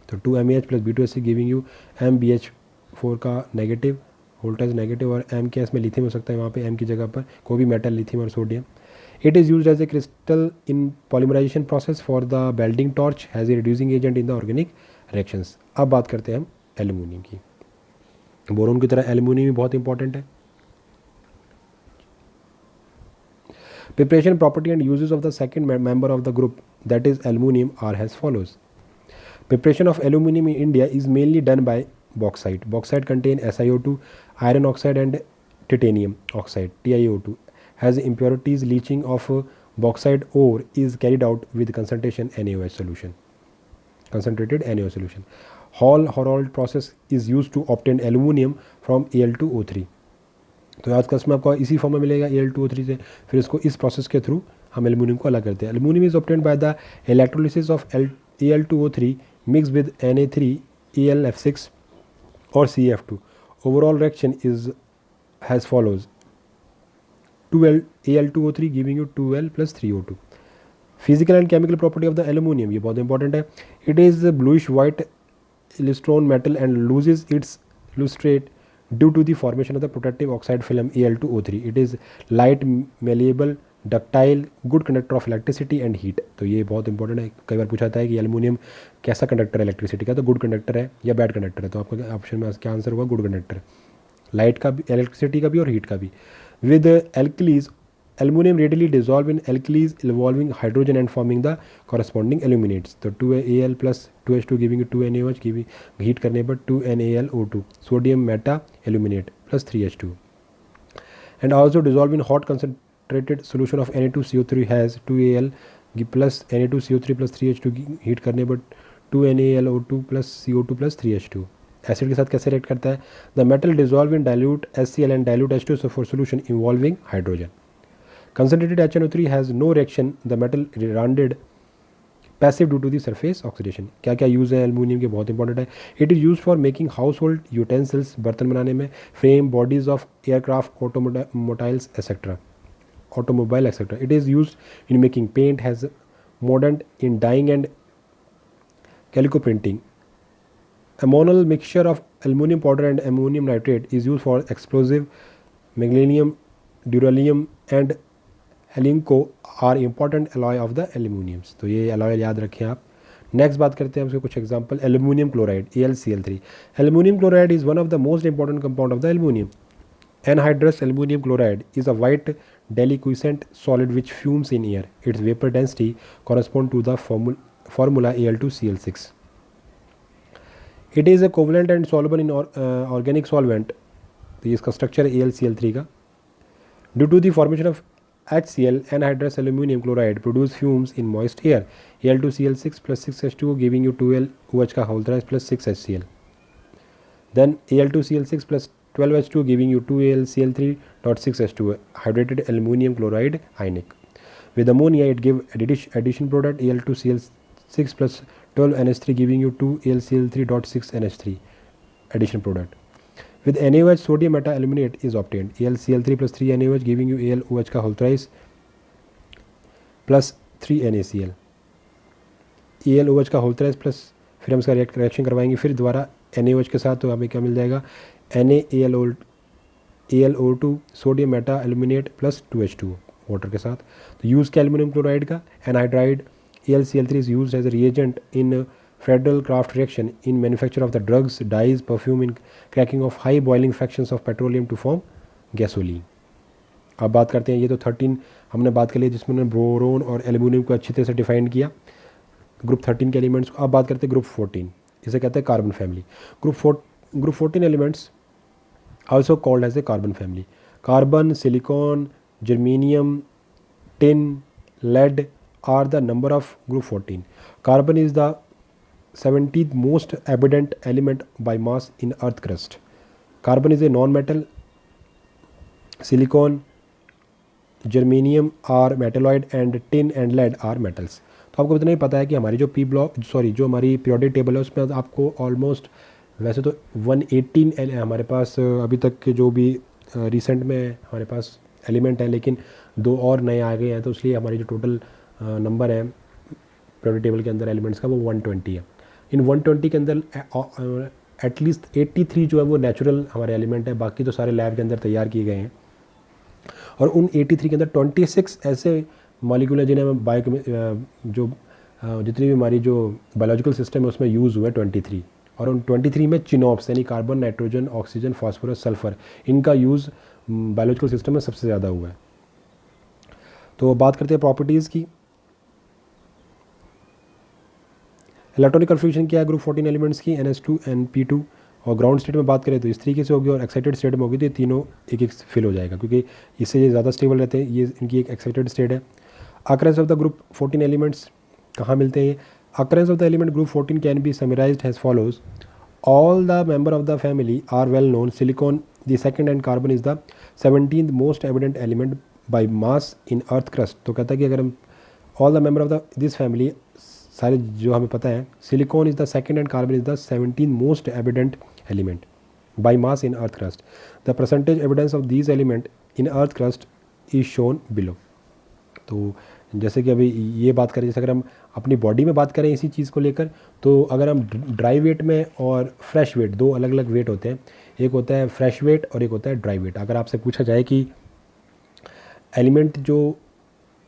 [SPEAKER 1] तो 2MAH + B2H6 giving you MbH4 का नेगेटिव, वोल्टेज नेगेटिव, और M के इसमें लिथियम हो सकता है, वहाँ पे M की जगह पर कोई भी मेटल, लिथियम और sodium. It is used as a crystal in polymerisation process for the welding torch, has a reducing agent in the organic reactions. अब बात करते हैं हम एल्यूमिनियम की। बोरोन की तरह एल्यूमिनियम भी बहुत इंपॉर्टेंट है। Preparation, property and uses of the second member of the group that is aluminium are has follows. Preparation of aluminum in India is mainly done by bauxite. Bauxite contain SiO2, iron oxide and titanium oxide TiO2. Has impurities. Leaching of bauxite ore is carried out with concentration NaOH solution. Concentrated NaOH solution. Hall-Héroult process is used to obtain aluminum from Al2O3. तो आज का इसमें आपको इसी form में मिलेगा Al2O3 से। फिर इसको इस प्रोसेस के थ्रू हम एल्यूमिनियम को अलग करते हैं। Aluminium is obtained by the electrolysis of Al2O3 mixed with Na3, AlF6 or CF2. Overall reaction is as follows. 2L Al2O3 giving you 2L + 3O2. Physical and chemical property of the aluminium, ये बहुत important है. It is bluish white electron metal and loses it's lustrate due to the formation of the protective oxide film Al2O3. It is light, malleable, ductile, good conductor of electricity and heat. तो ये बहुत important है. कई बार पूछा जाता है कि aluminium कैसा कंडक्टर है इलेक्ट्रिसिटी का, तो गुड कंडक्टर है या बैड कंडक्टर है. तो आपका ऑप्शन में क्या आंसर होगा? Good conductor. लाइट का भी, इलेक्ट्रिसिटी का भी और हीट का भी. With alkalis, aluminium readily dissolve in alkalis involving hydrogen and forming the corresponding aluminates. तो 2Al + 2H2 giving 2NaOH, giving heat करने पर 2NaLO2, sodium Meta aluminate + 3H2. And also dissolve in hot concentrated solution of Na2CO3 has 2Al + Na2CO3 + 3H2 heat करने पर 2NaLO2 + CO2 + 3H2. Acid के साथ कैसे react करता है? The metal dissolve in dilute HCl and dilute H2 for solution involving hydrogen. Concentrated HNO3 has no reaction. The metal rendered passive due to the surface oxidation. क्या क्या use है aluminium के? बहुत इंपॉर्टेंट है. It is use for making household utensils, बर्तन बनाने में, frame, bodies of aircraft, automobiles etcetera, automobile etcetera. It is use in making paint, has modern in dyeing and calico printing. Ammonal mixture of aluminum powder and ammonium nitrate is used for explosive. Magnesium, duralium and हेलिंको are important alloy of the aluminiums. तो ये alloy याद रखें आप. Next बात करते हैं उसके कुछ example. Aluminium chloride AlCl3. Aluminium chloride is one of the most important compound of the aluminium. Anhydrous aluminium chloride is a white deliquescent solid which fumes in air. Its vapor density correspond to the formula Al2Cl6. It is a covalent and soluble in organic solvent. तो ये इसका structure है AlCl3 का. Due to the formation of HCl, anhydrous aluminum chloride produce fumes in moist air. Al2Cl6 + 6H2O giving you 2LOH का whole thrice + 6HCl. Then Al2Cl6 + 12H2 giving you 2AlCl3.6H2O, hydrated aluminum chloride ionic. With ammonia it give addition product Al2Cl6 + 12NH3 giving you 2AlCl3.6NH3 addition product. With NaOH, sodium meta-aluminate is obtained. AlCl3 + 3NaOH giving you AlOH का whole thrice + 3NaCl. AlOH का whole thrice plus फिर हम इसका reaction करवाएंगे फिर दोबारा NaOH के साथ. तो हमें क्या मिल जाएगा? AlO2 sodium Meta-aluminate + 2H2 water के साथ. तो यूज़ क्या एल्यूमिनियम क्लोराइड का? Anhydride. AlCl3 is used as a reagent in Friedel Crafts reaction in manufacture of the drugs, dyes, perfume, in cracking of high boiling fractions of petroleum to form gasoline. अब बात करते हैं, ये तो 13 हमने बात कर ली जिसमें हमने बोरोन और एल्यूमिनियम को अच्छी तरह से डिफाइन किया, ग्रुप 13 के एलिमेंट्स को. अब बात करते हैं ग्रुप 14, इसे कहते हैं carbon family. Group 14 elements also called as a carbon family. Carbon, silicon, germanium, tin, lead are the number of group 14. Carbon is the 17th most abundant element by mass in earth crust. Carbon is a non-metal. Silicon, germanium are metalloid and tin and lead are metals. तो आपको इतना ही पता है कि हमारी जो जो हमारी पीरियोडिक टेबल है उसमें आपको ऑलमोस्ट वैसे तो 118 हमारे पास अभी तक के जो भी रिसेंट में हमारे पास एलिमेंट हैं, लेकिन 2 और नए आ गए हैं, तो इसलिए हमारी जो टोटल नंबर है पीरियोडिक टेबल के अंदर एलिमेंट्स का वो 120 है. इन 120 के अंदर एटलीस्ट 83 जो है वो नेचुरल हमारे एलिमेंट है, बाकी तो सारे लैब के अंदर तैयार किए गए हैं. और उन 83 के अंदर 26 ऐसे मॉलिक्यूल हैं जिन्हें जो जितनी भी हमारी जो बायोलॉजिकल सिस्टम है उसमें यूज़ हुए 23. और उन 23 में चिनॉप्स यानी carbon, nitrogen, oxygen, phosphorus, sulphur, इनका यूज़ बायोलॉजिकल सिस्टम में सबसे ज़्यादा हुआ है. तो बात करते हैं प्रॉपर्टीज़ की. इलेक्ट्रॉनिक कन्फ्यूजन क्या है ग्रुप 14 एलिमेंट्स की? NH2 NP2. और ग्राउंड स्टेट में बात करें तो इस तरीके से होगी, और एक्साइटेड स्टेट में होगी तो ये तीनों एक एक फिल हो जाएगा, क्योंकि इससे ये ज़्यादा स्टेबल रहते हैं. ये इनकी एक एक्साइटेड स्टेट है. Occurrence of the group 14 elements कहाँ मिलते हैं? Occurrence of the element group 14 can be summarised as follows. All the member of the family are well known. Silicon the second and carbon is the 17th most evident element by mass in earth crust. तो कहता है कि अगर हम all the member of the this family सारे जो हमें पता है, silicon is the second and carbon is the 17th most evident element by mass in earth crust. The percentage evidence of these element in earth crust is shown below. तो जैसे कि अभी ये बात करें, जैसे अगर हम अपनी बॉडी में बात करें इसी चीज़ को लेकर, तो अगर हम ड्राई वेट में और फ्रेश वेट, दो अलग अलग वेट होते हैं, एक होता है फ्रेश वेट और एक होता है ड्राई वेट। अगर आपसे पूछा जाए कि एलिमेंट जो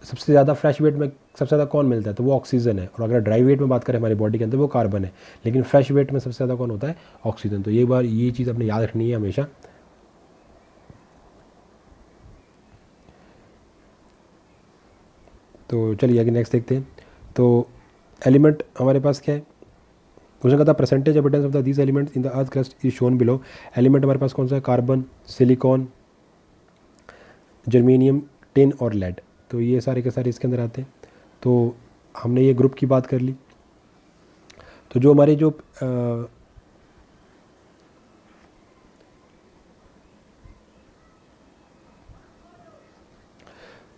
[SPEAKER 1] सबसे ज़्यादा फ्रेश वेट में सबसे ज़्यादा कौन मिलता है, तो वो ऑक्सीजन है। और अगर ड्राई वेट में बात करें हमारी बॉडी के अंदर, वो कार्बन है। लेकिन फ्रेश वेट में सबसे ज़्यादा कौन होता है, ऑक्सीजन। तो ये चीज़ अपने याद रखनी है हमेशा। तो चलिए आगे नेक्स्ट देखते हैं। तो एलिमेंट हमारे पास क्या है, उसने कहा था percentage evidence of the these elements in the earth crust is shown below. Element हमारे पास कौन सा है, कार्बन, सिलिकॉन, जर्मेनियम, टिन और लेड। तो ये सारे के सारे इसके अंदर आते हैं। तो हमने ये ग्रुप की बात कर ली। तो जो हमारे जो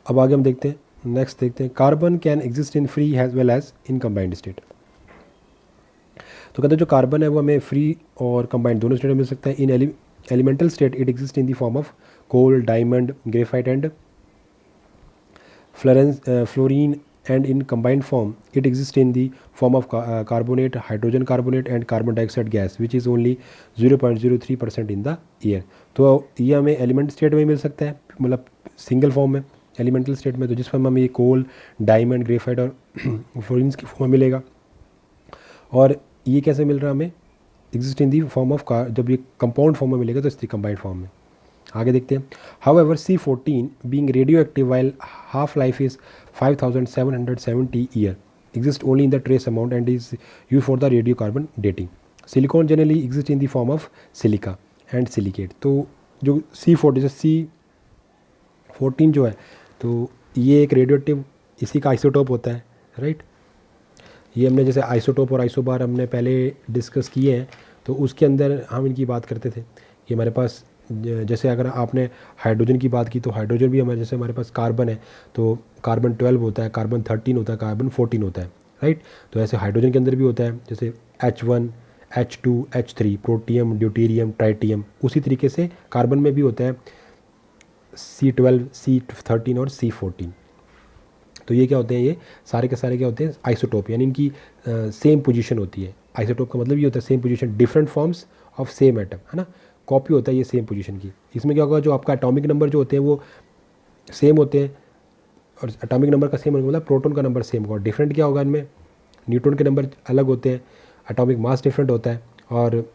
[SPEAKER 1] अब आगे हम देखते हैं, नेक्स्ट देखते हैं, carbon can exist in free as well as in combined state. तो कहते हैं जो कार्बन है वो हमें फ्री और कंबाइंड दोनों स्टेट में मिल सकता है। In elemental state it exist in the form of coal, diamond, graphite and fluorine, and in combined form it exists in the form of carbonate, hydrogen carbonate and carbon dioxide gas which is only 0.03% in the air। तो ये हमें element state में मिल सकता है, मतलब single form में elemental state में, तो जिस फॉर्म में ये कोल, डायमंड, ग्रेफाइट और फ्लोरीन की फॉर्म में मिलेगा। और ये कैसे मिल रहा है हमें, exist in the form of जब ये कंपाउंड फॉर्म में मिलेगा तो इसकी कंबाइंड फॉर्म में। आगे देखते हैं। However C14 being radio active while half life is 5770 year exist only in the trace amount and is used for the radiocarbon dating। Silicon generally exist in the form of silica and silicate. तो जो C14 जैसे C14 जो है, तो ये एक radio active इसी का आइसोटोप होता है, राइट। ये हमने जैसे आइसोटोप और आइसोबार हमने पहले डिस्कस किए हैं, तो उसके अंदर हम इनकी बात करते थे। ये हमारे पास जैसे अगर आपने हाइड्रोजन की बात की, तो हाइड्रोजन भी हमारे, जैसे हमारे पास कार्बन है तो कार्बन 12 होता है, कार्बन 13 होता है, कार्बन 14 होता है, राइट। तो ऐसे हाइड्रोजन के अंदर भी होता है, जैसे H1, H2, H3, protium, deuterium, tritium. उसी तरीके से कार्बन में भी होता है C12, C13 और C14। तो ये क्या होते हैं, ये सारे के सारे क्या होते हैं, आइसोटोप, यानी इनकी सेम पोजीशन होती है। आइसोटोप का मतलब ये होता है same position, different forms of same atom, है ना, कॉपी होता है ये सेम पोजीशन की। इसमें क्या होगा, जो आपका एटॉमिक नंबर जो होते हैं वो सेम होते हैं, और एटॉमिक नंबर का सेम होगा मतलब प्रोटॉन का नंबर सेम होगा। डिफरेंट क्या होगा इनमें, न्यूट्रॉन के नंबर अलग होते हैं, एटॉमिक मास डिफरेंट होता है, और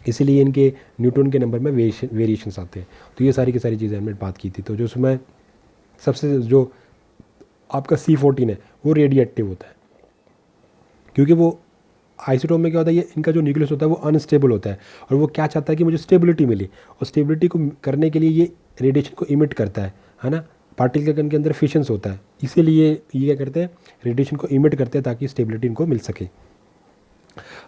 [SPEAKER 1] इसीलिए इनके न्यूट्रॉन के नंबर में वेरिएशंस आते हैं। तो ये सारी की सारी चीज़ें हमने बात की थी। तो जो उसमें सबसे जो आपका C14 है वो रेडियो एक्टिव होता है, क्योंकि वो आइसोटोप में क्या होता है, ये इनका जो न्यूक्लियस होता है वो अनस्टेबल होता है, और वो क्या चाहता है कि मुझे स्टेबिलिटी मिले, और स्टेबिलिटी को करने के लिए ये रेडिएशन को इमिट करता है ना। पार्टिकल के अंदर फिशंस होता है, इसीलिए ये क्या करते हैं, रेडिएशन को इमिट करते हैं ताकि स्टेबिलिटी इनको मिल सके।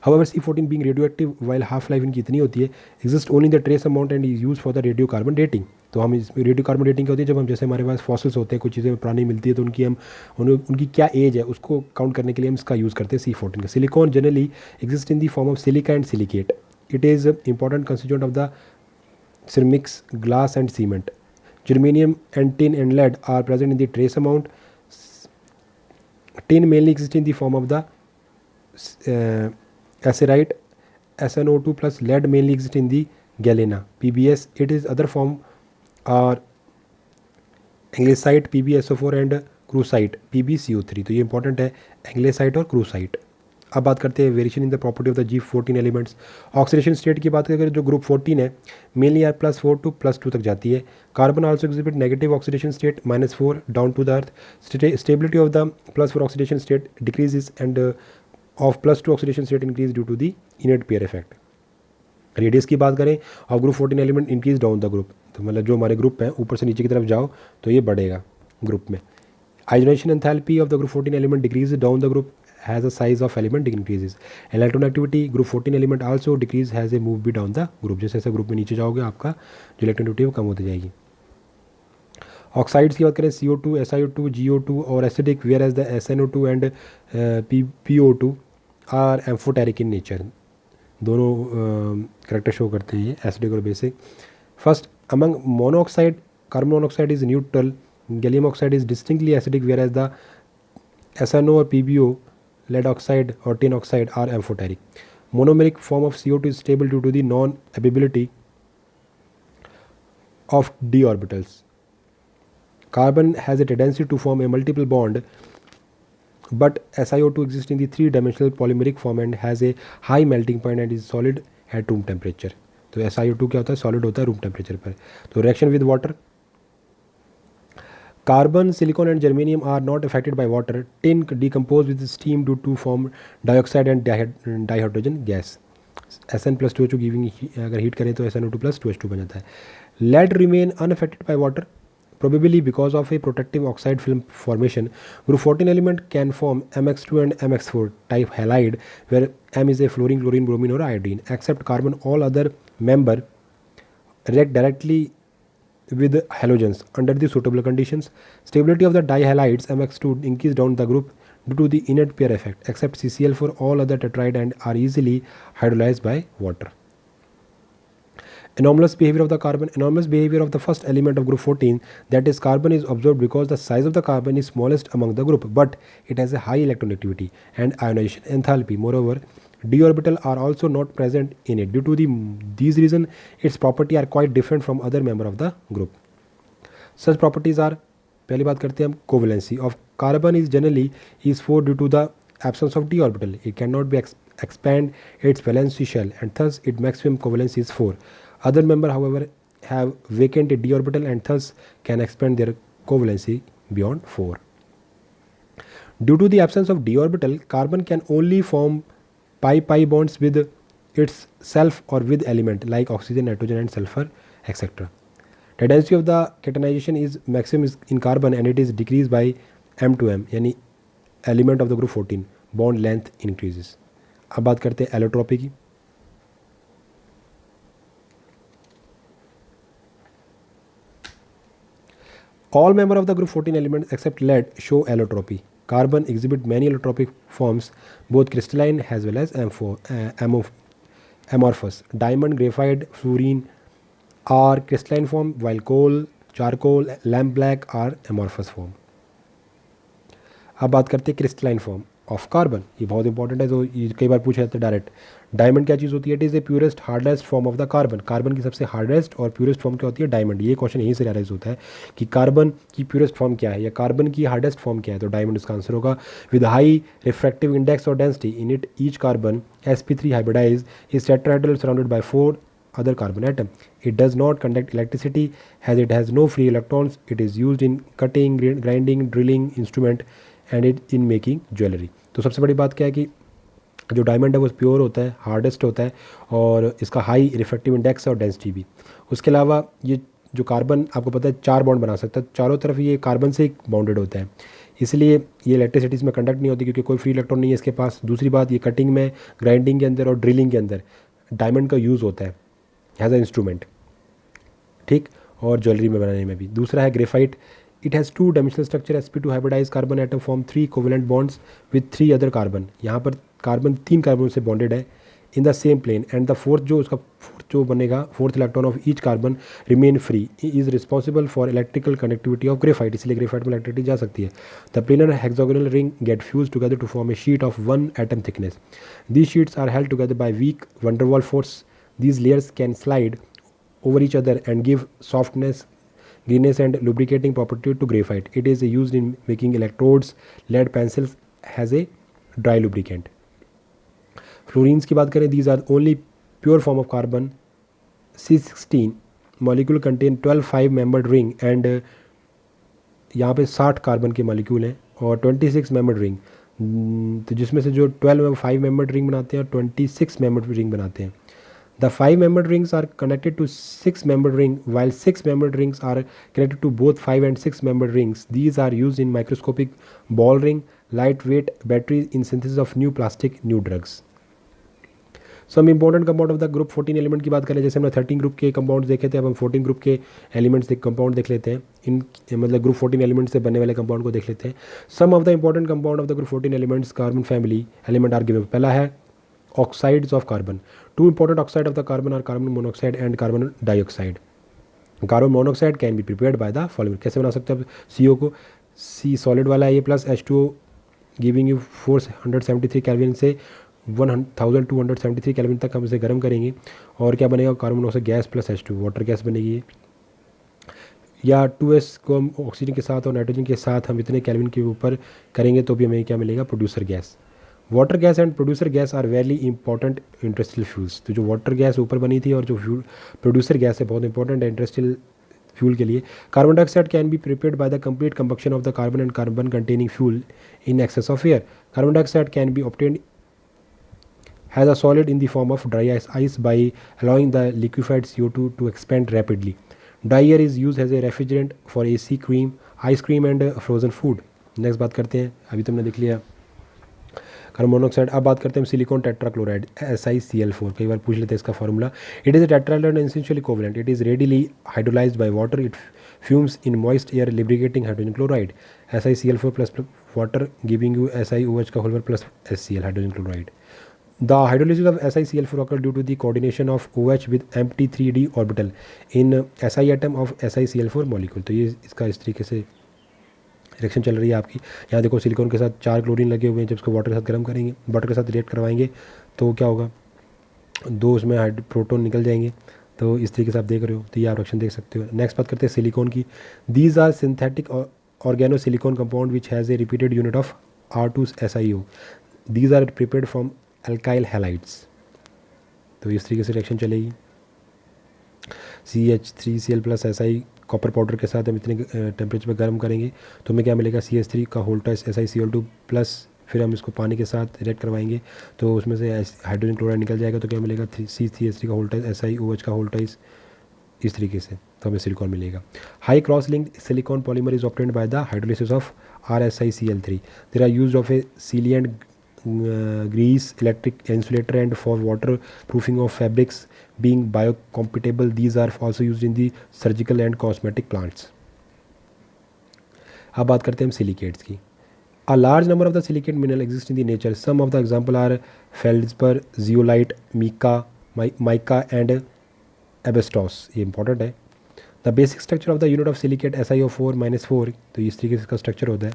[SPEAKER 1] However, C14 being radioactive while half life इनकी इतनी होती है, exist only in the trace amount and is used for the radiocarbon dating। तो हम इस रेडियोकार्बन डेटिंग क्या होती है, जब हम जैसे हमारे पास फॉसिल्स होते हैं, कुछ चीज़ें पुरानी मिलती है, तो उनकी क्या एज है उसको काउंट करने के लिए हम इसका यूज़ करते हैं C14 का। Silicon generally exist in the form of silica and silicate. It is important constituent of the ceramics, glass and cement. Germanium and tin and lead are present in the trace amount. Tin mainly exist in the form of the Acerite, SnO2 plus lead mainly exist in the galena, PbS. It is other form are anglesite, PbSO4 and crucite, PbCO3। तो ये important है, एंग्लेसाइट और क्रूसाइट। अब बात करते हैं variation in the property of the G14 elements. Oxidation state की बात करें, जो ग्रुप 14 है मेनली R+4 to +2 तक जाती है। Carbon also exhibit negative oxidation state -4 down to the earth. Stability of the +4 oxidation state decreases and of +2 oxidation state increase due to the inert pair effect. Radius की बात करें, of group 14 element increase down the group. तो मतलब जो हमारे group हैं ऊपर से नीचे की तरफ जाओ तो ये बढ़ेगा ग्रुप में। Ionisation enthalpy of the group 14 element decrease down the group has a size of element increases. Electron activity group 14 element also decrease has a move be down the group. जैसे जैसे ग्रुप में नीचे जाओगे आपका जो electron activity वो कम होती जाएगी। ऑक्साइड्स की बात करें, CO2, SiO2, GO2 और acidic, whereas the SnO2 and PO2 are amphoteric in nature. दोनों करेक्टर शो करते हैं ये, एसिडिक और basic. First among monoxide carbon monoxide is neutral, gallium oxide is distinctly acidic, whereas the SNO or PbO, lead oxide or tin oxide are amphoteric. Monomeric form of CO2 is stable due to the non-ability of d orbitals. Carbon has a tendency to form a multiple bond, but SiO2 exists in the three-dimensional polymeric form and has a high melting point and is solid at room temperature. तो SiO2 क्या होता है, solid होता है room temperature पर. तो reaction with water, carbon, silicon and germanium are not affected by water. Tin decompose with steam due to form dioxide and dihydrogen gas. Sn plus 2H2 giving, अगर heat करें तो SnO2 plus 2H2 बन जाता है. Lead remain unaffected by water, probably because of a protective oxide film formation. Group 14 element can form MX2 and MX4 type halide, where M is a fluorine, chlorine, bromine or iodine. Except carbon, all other member react directly with halogens under the suitable conditions. Stability of the dihalides MX2 increase down the group due to the inert pair effect, except CCl for all other tetride and are easily hydrolyzed by water. Anomalous behavior of the carbon. Anomalous behavior of the first element of group 14, that is carbon, is observed because the size of the carbon is smallest among the group, but it has a high electronegativity and ionization enthalpy. Moreover, d orbital are also not present in it. Due to these reasons, its property are quite different from other member of the group. Such properties are, पहली बात करते हैं हम covalency of carbon is generally is 4 due to the absence of d orbital. It cannot be expand its valency shell and thus its maximum covalency is 4. Other members, however, have vacant d orbital and thus can expand their covalency beyond 4. Due to the absence of d orbital, carbon can only form pi-pi bonds with itself or with element like oxygen, nitrogen and sulfur, etc. Tendency of the catenization is maximum in carbon and it is decreased by m to m, यानी element of the group 14 bond length increases. अब बात करते हैं allotropy की. All members of the group 14 elements except lead show allotropy. Carbon exhibit many allotropic forms, both crystalline as well as amorphous. Diamond, graphite, fluorine are crystalline form, while coal, charcoal, lamp black are amorphous form. अब बात करते हैं crystalline form of carbon. ये बहुत important है, तो ये कई बार पूछा जाता है डायरेक्ट. डायमंड क्या चीज़ होती है? It is A purest hardest form of the carbon. Carbon की सबसे हार्डेस्ट और प्योरेस्ट फॉर्म क्या होती है? डायमंड. ये क्वेश्चन यहीं से राइज होता है कि कार्बन की प्योरेस्ट फॉर्म क्या है या कार्बन की हार्डेस्ट फॉर्म क्या है, तो डायमंड इसका आंसर होगा. विद हाई रिफ्रैक्टिव इंडेक्स और density in it, each carbon sp3 hybridized is tetrahedral surrounded by 4 other carbon atom. It does not conduct electricity as it has no free electrons. It is used in cutting, grinding, drilling instrument and it in making jewelry. तो सबसे बड़ी बात क्या है कि जो diamond है वो प्योर होता है, हार्डेस्ट होता है और इसका हाई रिफ्रैक्टिव इंडेक्स और डेंसिटी भी. उसके अलावा ये जो कार्बन आपको पता है 4 बॉन्ड बना सकता है, चारों तरफ ये कार्बन से बाउंडेड होता है, इसलिए ये इलेक्ट्रिसिटी में कंडक्ट नहीं होती क्योंकि कोई फ्री इलेक्ट्रॉन नहीं है इसके पास. दूसरी बात, ये कटिंग में, ग्राइंडिंग के अंदर और ड्रिलिंग के अंदर डायमंड का यूज़ होता है एज अ इंस्ट्रूमेंट, ठीक, और ज्वेलरी में बनाने में भी. दूसरा है graphite. It has 2 dimensional structure. sp2 hybridise carbon atom form 3 covalent bonds with 3 other carbon. यहाँ पर कार्बन 3 कार्बन से बॉन्डेड है in the same plane and the fourth जो बनेगा, fourth electron of each carbon remain free, is responsible for electrical connectivity of graphite. इसलिए graphite में electricity जा सकती है. The planar hexagonal ring get fuse together to form A sheet of 1 atom thickness. These sheets are held together by weak van der Waals force. These layers can slide over each other and give softness, greenness and lubricating property to graphite. It is used in making electrodes. Lead pencils has a dry lubricant. Fluorines की बात करें, these are only pure form of carbon. C16 molecule contain 12 5-membered ring and यहाँ पे 60 carbon के molecule हैं और 26 membered ring, तो जिसमें से जो 12 5-membered रिंग बनाते हैं और 26 मेंबर्ड रिंग बनाते हैं. The 5-membered rings are connected to 6-membered ring, while 6-membered rings are connected to both 5 and 6-membered rings. These are used in microscopic ball ring, lightweight batteries in synthesis of new plastic, new drugs. Some important compound of the group 14 element की बात करें, जैसे हमने 13 group के compound देखे थे, अब हम 14 ग्रुप के एलिमेंट्स कंपाउंड देख लेते हैं. इन मतलब ग्रुप 14 एलिमेंट से बनने वाले कंपाउंड को देख लेते हैं. Some of the important compound of the group 14 elements carbon family element are given. पहला है oxides of carbon. 2 important oxide of the carbon are carbon monoxide and carbon dioxide. Carbon monoxide can be prepared by the following, कैसे बना सकते हैं अब CO को, C solid वाला है ये plus H2O giving you 473 kelvin से 1273 केल्विन तक हम इसे गर्म करेंगे और क्या बनेगा, carbon monoxide gas plus H2 water gas बनेगी ये। या 2s को हम ऑक्सीजन के साथ और नाइट्रोजन के साथ हम इतने केल्विन के ऊपर करेंगे तो भी हमें क्या मिलेगा, producer gas. Water gas and producer gas are very important industrial fuels, तो जो वाटर गैस ऊपर बनी थी और जो प्रोड्यूसर गैस है बहुत इंपॉर्टेंट है इंडस्ट्रियल फ्यूल के लिए। Carbon dioxide can be prepared by the complete combustion of the carbon and carbon containing fuel in excess of air. Carbon dioxide can be obtained as a solid in the form of dry ice by allowing the liquefied CO2 to expand rapidly. Dry air is used as a refrigerant for AC cream, ice cream and frozen food. Next बात करते हैं, अभी तुमने देख लिया carbon monoxide. अब बात करते हैं सिलिकॉन टेट्राक्लोराइड SiCl4, कई बार पूछ लेते हैं इसका formula. It is a tetrahedral and essentially covalent, it is readily hydrolysed by water, it fumes in moist air lubricating hydrogen chloride. SiCl4 plus water giving you SiOH का whole plus HCl hydrogen chloride. The hydrolysis of SiCl4 occurs due to the coordination of OH with empty 3d orbital in Si atom of SiCl4 molecule। तो ये इसका इस तरीके से reaction चल रही है आपकी। यहाँ देखो सिलिकॉन के साथ 4 क्लोरीन लगे हुए हैं, जब इसको वाटर के साथ गर्म करेंगे, वाटर के साथ रिएक्ट करवाएंगे तो क्या होगा, 2 उसमें प्रोटॉन निकल जाएंगे। तो इस तरीके से आप देख रहे हो, तो ये आप रिएक्शन देख सकते हो। नेक्स्ट बात करते हैं सिलिकॉन की। These are synthetic organo silicon compound which has a repeated unit of R2SiO। These are prepared from alkyl halides. तो इस तरीके से रिएक्शन चलेगी। CH3Cl plus Si copper powder के साथ हम इतने टेम्परेचर पर गर्म करेंगे तो हमें क्या मिलेगा, CH3 का होल टाइस SiCl2 प्लस, फिर हम इसको पानी के साथ रिएक्ट करवाएंगे तो उसमें से हाइड्रोजन क्लोराइड निकल जाएगा तो क्या मिलेगा, CH3 का होल टाइस SiOH का होल टाइस, इस तरीके से तो हमें सिलिकॉन मिलेगा। High cross linked silicon polymer is obtained by the hydrolysis of RSiCl3। There are used of a sealant grease, electric insulator and for water proofing of fabrics being biocompatible. These are also used in the surgical and cosmetic plants. अब बात करते हैं हम silicates की। A large number of the silicate mineral exist in the nature. Some of the example are feldspar, zeolite, mica and asbestos। ये important है। The basic structure of the unit of silicate SiO4-4, तो इस तरीके से इसका structure होता है।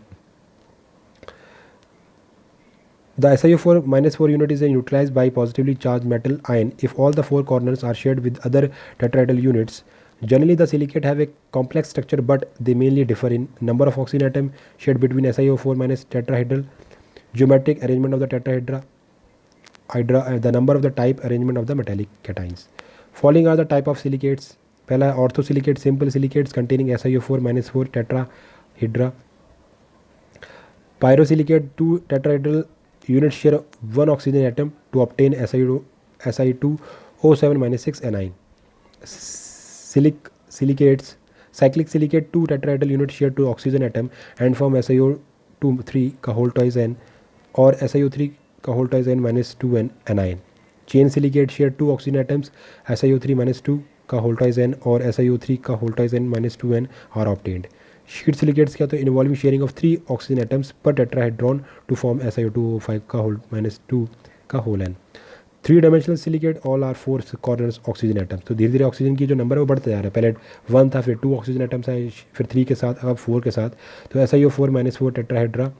[SPEAKER 1] The SiO4-4 unit is neutralized by positively charged metal ion if all the 4 corners are shared with other tetrahedral units. Generally, the silicate have a complex structure, but they mainly differ in number of oxygen atoms shared between SiO4- tetrahedral, geometric arrangement of the tetrahedra, the number of the type arrangement of the metallic cations. Following are the type of silicates. पहला orthosilicate, simple silicates containing SiO4-4 tetrahedra. Pyrosilicate, 2 tetrahedral units share 1 oxygen atom to obtain Si2O7-6 anion. Silicates, cyclic silicate, 2 tetrahedral units share 2 oxygen atom and form SiO2-3 का whole twice n और SiO3 का whole twice n-2n anion. Chain silicate share 2 oxygen atoms, SiO3-2 का whole twice n और SiO3 का whole twice n-2n are obtained. Sheet silicates क्या, तो involving sharing of 3 oxygen atoms per tetrahedron to form SiO2O5 का whole -2 का whole n. 3 dimensional silicate all are 4 corners oxygen atoms. तो धीरे धीरे oxygen की जो नंबर है वो बढ़ते जा रहा है, पहले 1 था, फिर 2 ऑक्सीजन एटम्स आए, फिर 3 के साथ, अब 4 के साथ। तो SiO4-4 tetrahedra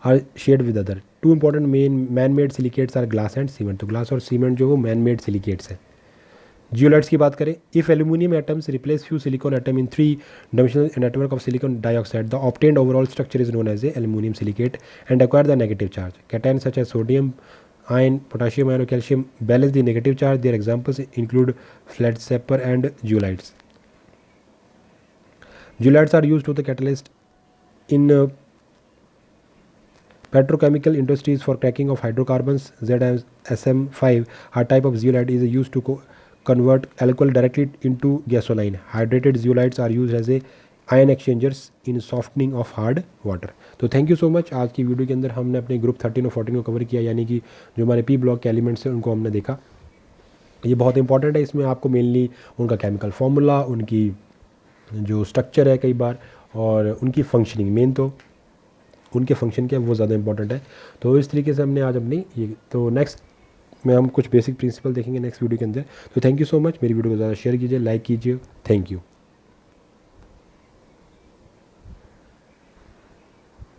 [SPEAKER 1] are shared with other. 2 important man made silicates are glass and cement. तो ग्लास और सीमेंट जो वो मैन मेड सिलिकेट्स है। जियोलाइट्स की बात करें, if aluminium atoms replace few silicon atom in 3 dimensional network of silicon dioxide, the obtained overall structure is known as a aluminium silicate and acquire the negative charge. Cation such as sodium ion, potassium ion और calcium balance the negative charge. Their examples include feldspar and zeolites. Zeolites are used to the catalyst in petrochemical industries for cracking of hydrocarbons. ZSM5, a type of zeolite, is used to convert alcohol directly into gasoline. Hydrated zeolites are used as a ion exchangers in softening of hard water. तो thank you so much. आज की video के अंदर हमने अपने group 13 और 14 को cover किया, यानी कि जो हमारे पी ब्लॉक के एलिमेंट्स हैं उनको हमने देखा। ये बहुत इंपॉर्टेंट है, इसमें आपको मेनली उनका केमिकल फार्मूला, उनकी जो स्ट्रक्चर है कई बार, और उनकी फंक्शनिंग, मेन तो उनके फंक्शन क्या है वो ज़्यादा इंपॉर्टेंट है। तो इस तरीके से हमने आज अपनी ये, तो नेक्स्ट में हम कुछ बेसिक प्रिंसिपल देखेंगे नेक्स्ट वीडियो के अंदर। तो थैंक यू सो मच, मेरी वीडियो को ज़्यादा शेयर कीजिए, लाइक कीजिए। Thank you.